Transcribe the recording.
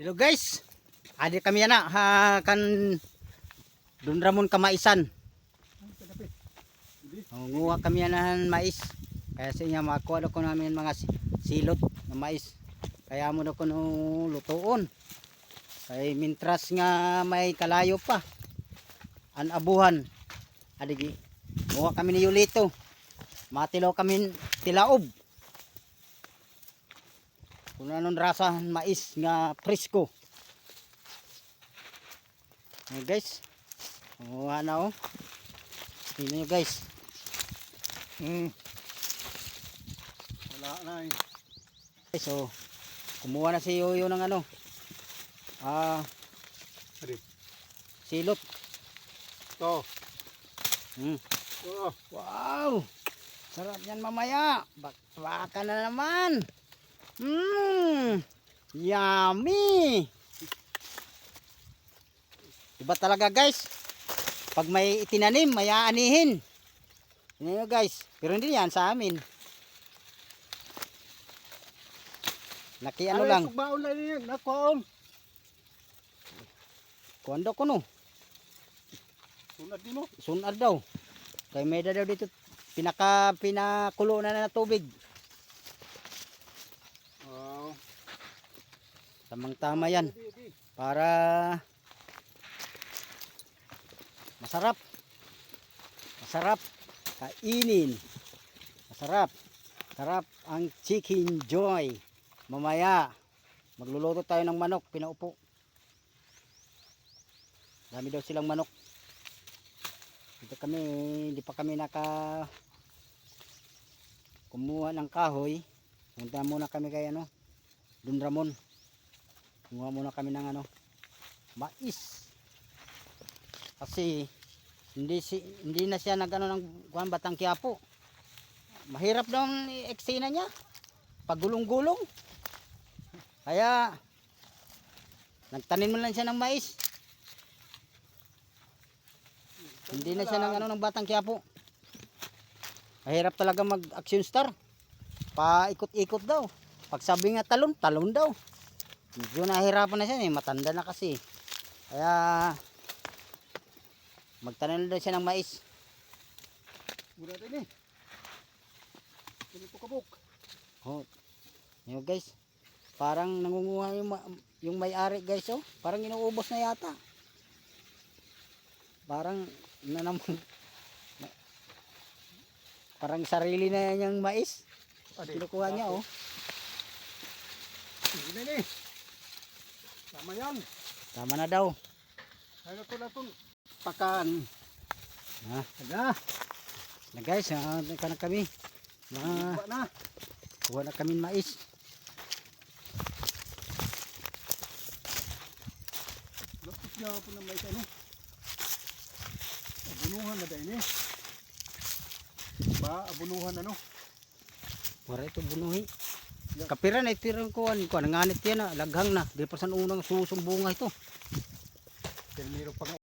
Hello guys, adi kami na kan Dunramon kamaisan. Nguha kami ng mais. Kaya sa inyo makuha ko namin mga silot na mais. Kaya mo na ko lutoon. Kaya mintras nga may kalayo pa. Anabuhan. Adigi. Nguha kami ni Yulito. Matilaw kami tilaob. Kung anong rasa mais nga presko. Ayan guys. Kumuha na oh. Tingnan nyo guys. Wala na eh. So, kumuha na si Yoyo ng ano. Silot. Ito. Wow. Sarap yan mamaya. Baka na naman. Yummy. Iba talaga guys. Pag may itinanim, may aanihin. Tingnan nyo guys. Pero hindi yan sa amin. Naki ano lang. Baon na yan. Nakuha. Kuwanda ko no. Sunad din mo. Sunad daw. Kaya may daw dito. Pinakulo na tubig. Wow. Tamang tama yan. Para masarap. Masarap. Kainin. Masarap. Sarap ang chicken joy. Mamaya magluluto tayo ng manok. Pinaupo. Dami daw silang manok. Dito kami, hindi pa kami kumuha ng kahoy. Punta muna kami kay Dunramon. Kumuha muna kami ng mais. Kasi hindi na siya ng Batang Quiapo. Mahirap daw ang eksena niya. Pagulong-gulong. Kaya nagtanim mo lang siya ng mais. Hindi na siya ng Batang Quiapo. Mahirap talaga mag-action star. Paikot-ikot daw. Pag sabi nga talon, talon daw. Medyo nahirapan na siya matanda na kasi. Kaya magtanim daw siya ng mais. Mura din eh. Ganito kabuk. Oh. Yun guys. Parang nangunguha yung may-ari guys oh. Parang inuubos na yata. Parang parang sarili na yan yung mais. Kinukuha niya oh. Hindi na eh. Tama yan. Tama na daw. Kaya ko na itong pakan. Ada. Na guys, ka na kami. Kuha na kami mais. Lapit niya po ng mais ano. Abunuhan na dahil eh. Abunuhan ano. Wala ito bunuhi. Kapiran na ito rin kuha. Nanganit yan laghang na. Di pa sa unang susumbunga ito. Pero meron pa nga